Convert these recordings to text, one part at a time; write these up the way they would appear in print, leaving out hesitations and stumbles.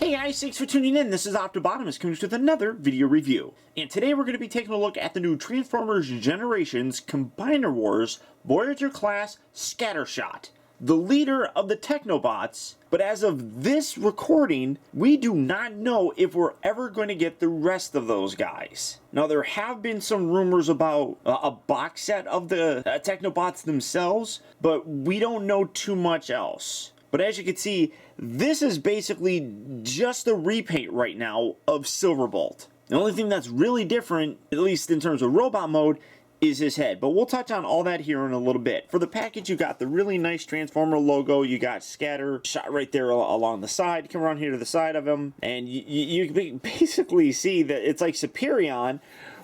Hey guys, thanks for tuning in. This is Optibotimus coming with another video review. And today we're going to be taking a look at the new Transformers Generations Combiner Wars Voyager class Scattershot, the leader of the Technobots. But as of this recording, we do not know if we're ever going to get the rest of those guys. Now, there have been some rumors about a box set of the Technobots themselves, but we don't know too much else. But as you can see, this is basically just a repaint right now of Silverbolt. The only thing that's really different, at least in terms of robot mode, is his head. But we'll touch on all that here in a little bit. For the package, you got the really nice Transformer logo. You got Scattershot right there along the side. Come around here to the side of him, and you basically see that it's like Superion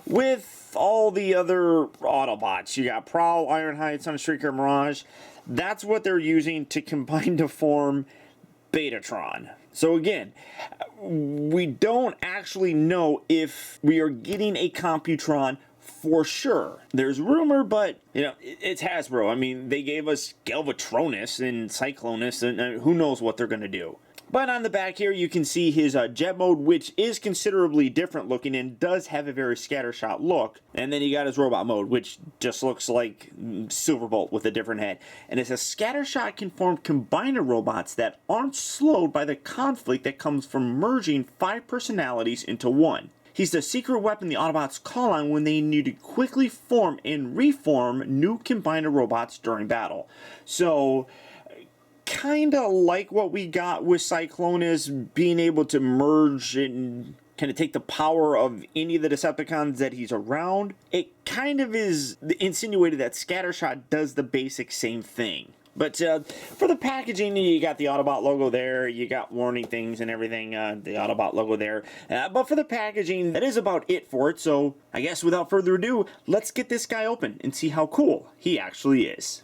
with all the other Autobots. You got Prowl, Ironhide, Sunstreaker, Mirage. That's what they're using to combine to form Betatron. So again, we don't actually know if we are getting a Computron for sure. There's rumor, but you know, it's Hasbro. I mean, they gave us Galvatronus and Cyclonus, and who knows what they're going to do. But on the back here, you can see his jet mode, which is considerably different looking and does have a very Scattershot look. And then you got his robot mode, which just looks like Silverbolt with a different head. And it's a Scattershot-conformed combiner robots that aren't slowed by the conflict that comes from merging 5 personalities into one. He's the secret weapon the Autobots call on when they need to quickly form and reform new combiner robots during battle. So kind of like what we got with Cyclonus being able to merge and kind of take the power of any of the Decepticons that he's around. It kind of is insinuated that Scattershot does the basic same thing. But for the packaging, you got the Autobot logo there, you got warning things and everything, the Autobot logo there. But for the packaging, that is about it for it. So I guess without further ado, let's get this guy open and see how cool he actually is.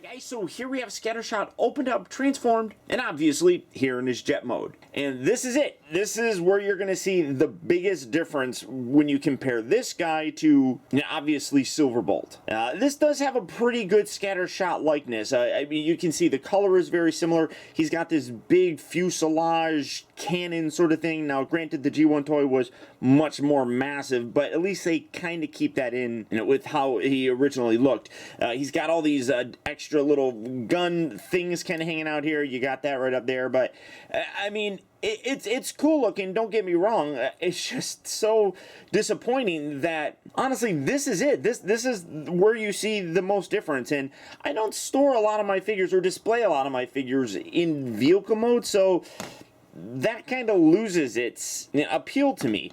Guys, so here we have Scattershot opened up, transformed, and obviously here in his jet mode. And this is it. This is where you're going to see the biggest difference when you compare this guy to, you know, obviously Silverbolt. This does have a pretty good Scattershot likeness. I mean, you can see the color is very similar. He's got this big fuselage cannon sort of thing. Now, granted, the G1 toy was much more massive, but at least they kind of keep that in, you know, with how he originally looked. He's got all these extra little gun things kind of hanging out here. You got that right up there, but I mean, it's cool looking, don't get me wrong. It's just so disappointing that honestly this is it. This is where you see the most difference. And I don't store a lot of my figures or display a lot of my figures in vehicle mode, so that kind of loses its appeal to me.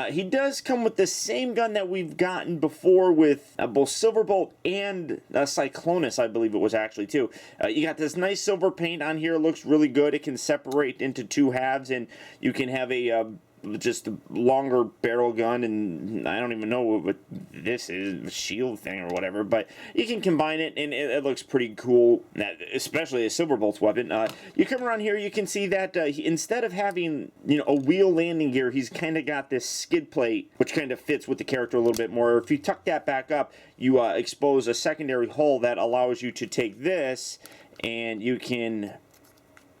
He does come with the same gun that we've gotten before with both Silverbolt and Cyclonus, I believe it was actually too. You got this nice silver paint on here, looks really good. It can separate into 2 halves, and you can have a just a longer barrel gun, and I don't even know what this is, a shield thing or whatever, but you can combine it and it looks pretty cool, especially a Silverbolt's weapon. You come around here, you can see that instead of having, you know, a wheel landing gear, he's kind of got this skid plate which kind of fits with the character a little bit more. If you tuck that back up, you expose a secondary hole that allows you to take this and you can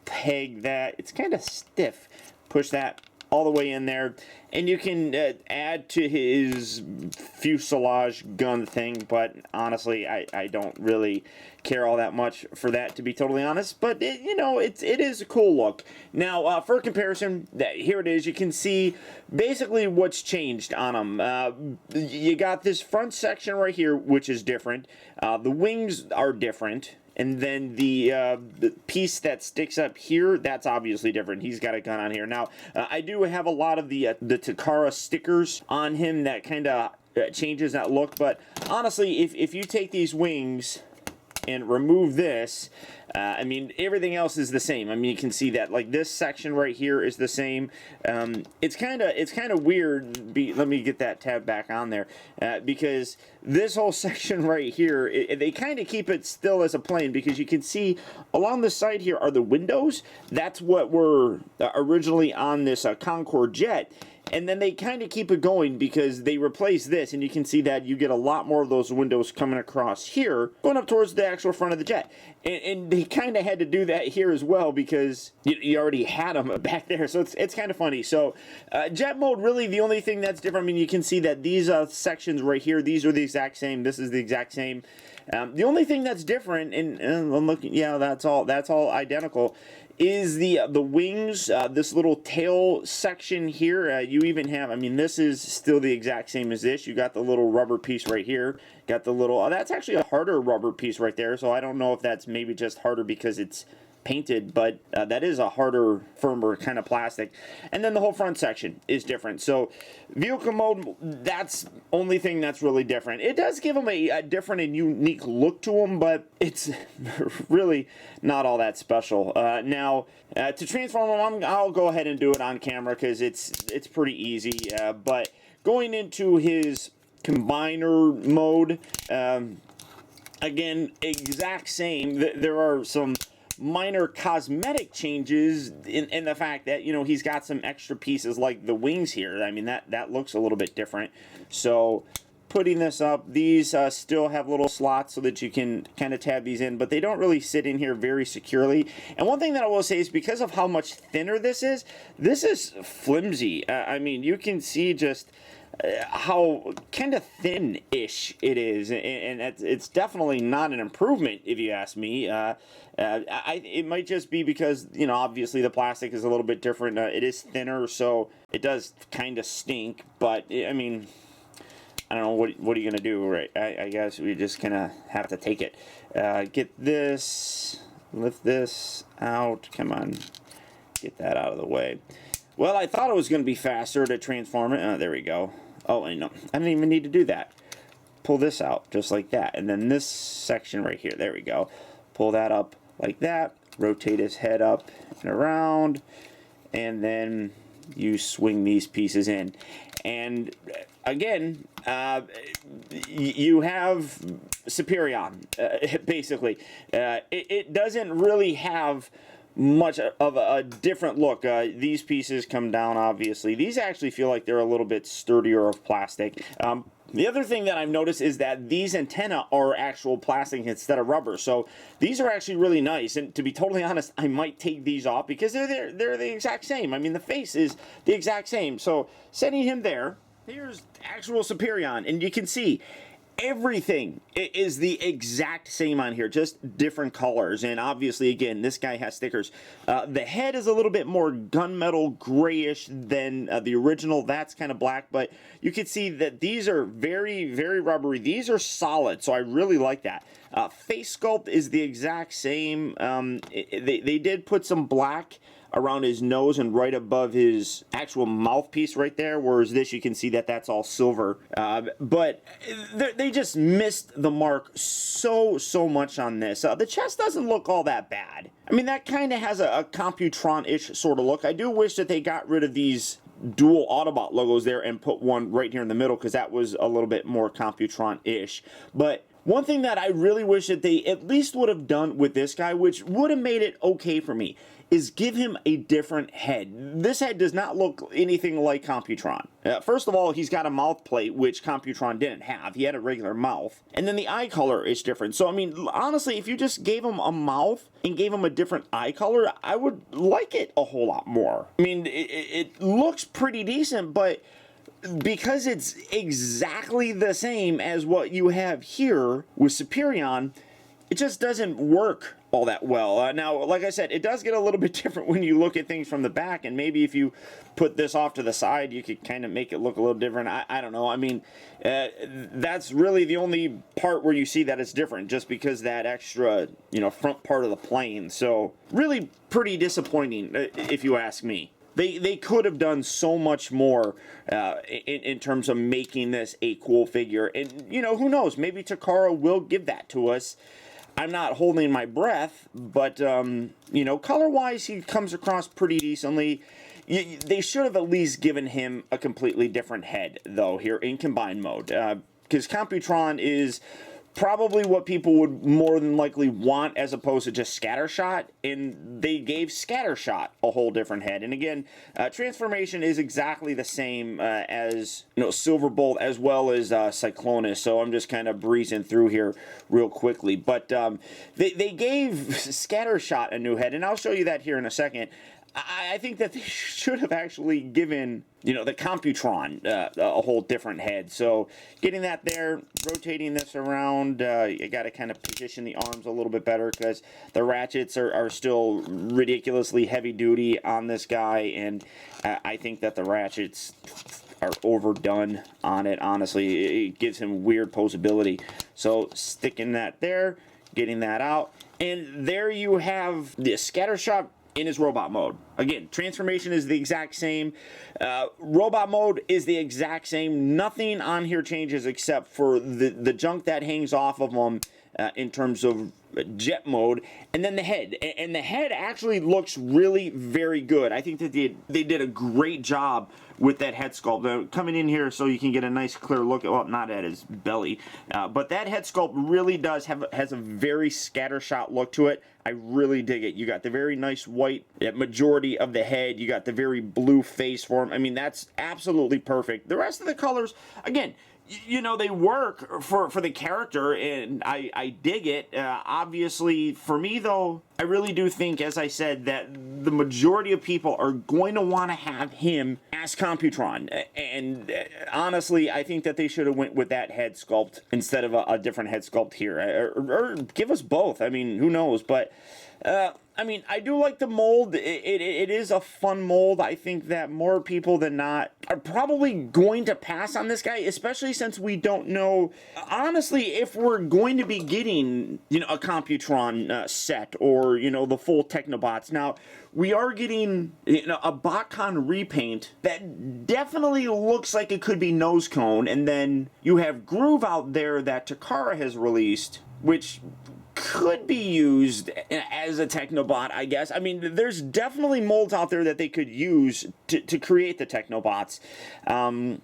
peg that. It's kind of stiff. Push that all the way in there, and you can add to his fuselage gun thing, but honestly I don't really care all that much for that, to be totally honest. But you know, it is a cool look. Now for comparison, here it is. You can see basically what's changed on him. You got this front section right here, which is different. The wings are different. And then the piece that sticks up here, that's obviously different. He's got a gun on here. Now, I do have a lot of the Takara stickers on him that kind of changes that look. But honestly, if you take these wings and remove this, I mean, everything else is the same. I mean, you can see that, like, this section right here is the same. It's kind of weird. Let me get that tab back on there, because this whole section right here, they kind of keep it still as a plane, because you can see along the side here are the windows. That's what were originally on this Concorde jet. And then they kind of keep it going because they replace this, and you can see that you get a lot more of those windows coming across here, going up towards the actual front of the jet. And he kind of had to do that here as well because you already had him back there. So it's kind of funny. So jet mode, really the only thing that's different, I mean, you can see that these sections right here, these are the exact same. This is the exact same. The only thing that's different, and I'm looking, yeah, that's all identical, is the wings, this little tail section here. You even have, I mean, this is still the exact same as this. You got the little rubber piece right here. Got the little, that's actually a harder rubber piece right there. So I don't know if that's maybe just harder because it's painted, but that is a harder, firmer kind of plastic. And then the whole front section is different. So vehicle mode, that's only thing that's really different. It does give them a different and unique look to them, but it's really not all that special. Now, to transform them, I'll go ahead and do it on camera because it's pretty easy. But going into his combiner mode, again, exact same. There are some minor cosmetic changes in the fact that, you know, he's got some extra pieces like the wings here. I mean, that looks a little bit different. So putting this up, these still have little slots so that you can kind of tab these in, but they don't really sit in here very securely. And one thing that I will say is because of how much thinner this is flimsy. I mean, you can see just how kind of thin-ish it is, and it's definitely not an improvement if you ask me. It might just be because, you know, obviously the plastic is a little bit different. It is thinner, so it does kind of stink, but I mean, I don't know, what are you gonna do, right? I guess we just kind of have to take it. Get this, lift this out, come on, get that out of the way. Well, I thought it was going to be faster to transform it. There we go. Oh, I know. I didn't even need to do that. Pull this out just like that. And then this section right here, there we go. Pull that up like that. Rotate his head up and around. And then you swing these pieces in. And again, you have Superion, basically. It doesn't really have much of a different look. These pieces come down, obviously. These actually feel like they're a little bit sturdier of plastic. The other thing that I've noticed is that these antennae are actual plastic instead of rubber. So these are actually really nice. And to be totally honest, I might take these off because they're the exact same. I mean, the face is the exact same. So setting him there, here's actual Superion, and you can see everything is the exact same on here, just different colors. And obviously, again, this guy has stickers. The head is a little bit more gunmetal grayish than the original. That's kind of black, but you can see that these are very, very rubbery. These are solid, so I really like that. Face sculpt is the exact same. They did put some black around his nose and right above his actual mouthpiece right there, whereas this, you can see that that's all silver. But they just missed the mark so much on this. The chest doesn't look all that bad. I mean, that kind of has a Computron-ish sort of look. I do wish that they got rid of these dual Autobot logos there and put one right here in the middle, because that was a little bit more Computron-ish. But one thing that I really wish that they at least would have done with this guy, which would have made it okay for me, is give him a different head. This head does not look anything like Computron. First of all, he's got a mouth plate, which Computron didn't have. He had a regular mouth. And then the eye color is different. So, I mean, honestly, if you just gave him a mouth and gave him a different eye color, I would like it a whole lot more. I mean, it looks pretty decent, but because it's exactly the same as what you have here with Superion, it just doesn't work all that well. Now, like I said, it does get a little bit different when you look at things from the back, and maybe if you put this off to the side, you could kind of make it look a little different. I don't know. I mean, that's really the only part where you see that it's different, just because that extra, you know, front part of the plane. So, really pretty disappointing, if you ask me. They could have done so much more in terms of making this a cool figure. And, you know, who knows? Maybe Takara will give that to us. I'm not holding my breath, but, you know, color-wise, he comes across pretty decently. They should have at least given him a completely different head, though, here in combined mode. Because Computron is probably what people would more than likely want as opposed to just Scattershot, and they gave Scattershot a whole different head. And again, transformation is exactly the same as Silverbolt as well as Cyclonus, so I'm just kind of breezing through here real quickly. But they gave Scattershot a new head, and I'll show you that here in a second. I think that they should have actually given, the Computron a whole different head. So getting that there, rotating this around, you got to kind of position the arms a little bit better because the ratchets are still ridiculously heavy duty on this guy, and I think that the ratchets are overdone on it, honestly. It gives him weird posability. So sticking that there, getting that out, and there you have the Scattershot in his robot mode. Again, transformation is the exact same. Robot mode is the exact same. Nothing on here changes except for the junk that hangs off of him in terms of jet mode, and then the head. And the head actually looks really very good. I think that they did a great job with that head sculpt. Coming in here so you can get a nice clear look at, well, not at his belly, but that head sculpt really has a very Scattershot look to it. I really dig it. You got the very nice white majority of the head. You got the very blue face for him. I mean, that's absolutely perfect. The rest of the colors, again, they work for the character, and I dig it. Obviously, for me, though, I really do think, as I said, that the majority of people are going to want to have him as Computron. And honestly, I think that they should have went with that head sculpt instead of a different head sculpt here. Or give us both. I mean, who knows? But I mean, I do like the mold. It is a fun mold. I think that more people than not are probably going to pass on this guy, especially since we don't know, honestly, if we're going to be getting, a Computron set or, the full Technobots. Now, we are getting, a BotCon repaint that definitely looks like it could be Nose Cone, and then you have Groove out there that Takara has released, which could be used as a Technobot, I guess. I mean, there's definitely molds out there that they could use to create the Technobots. I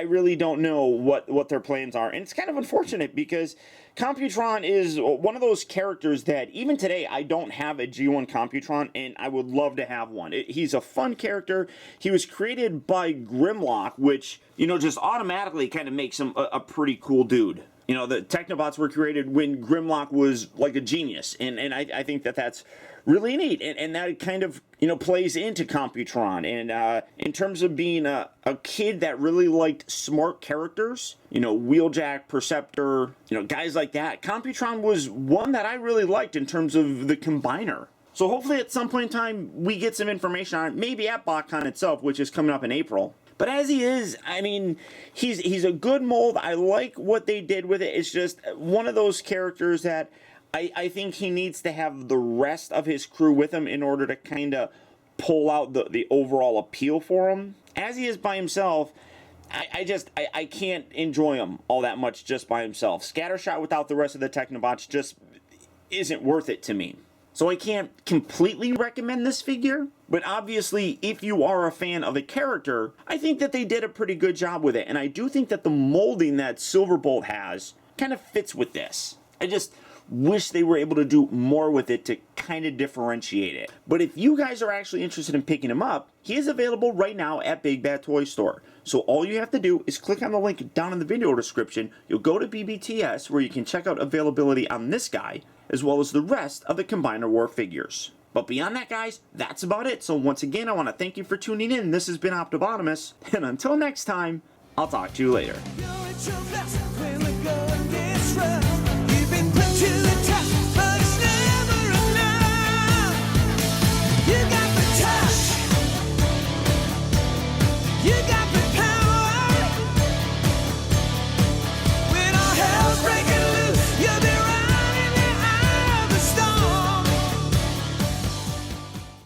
really don't know what their plans are, and it's kind of unfortunate because Computron is one of those characters that even today I don't have a G1 Computron, and I would love to have one. He's a fun character. He was created by Grimlock, which just automatically kind of makes him a pretty cool dude. The Technobots were created when Grimlock was like a genius, and I think that that's really neat, and that kind of, plays into Computron, and in terms of being a kid that really liked smart characters, Wheeljack, Perceptor, guys like that, Computron was one that I really liked in terms of the combiner. So hopefully at some point in time, we get some information on it, maybe at BotCon itself, which is coming up in April. But as he is, I mean, he's a good mold. I like what they did with it. It's just one of those characters that I think he needs to have the rest of his crew with him in order to kind of pull out the overall appeal for him. As he is by himself, I can't enjoy him all that much just by himself. Scattershot without the rest of the Technobots just isn't worth it to me. So I can't completely recommend this figure, but obviously if you are a fan of a character, I think that they did a pretty good job with it, and I do think that the molding that Silverbolt has kind of fits with this. I just wish they were able to do more with it to kind of differentiate it. But if you guys are actually interested in picking him up, he is available right now at Big Bad Toy Store. So all you have to do is click on the link down in the video description. You'll go to BBTS where you can check out availability on this guy, as well as the rest of the Combiner War figures. But beyond that, guys, that's about it. So once again, I want to thank you for tuning in. This has been Optibotimus, and until next time, I'll talk to you later.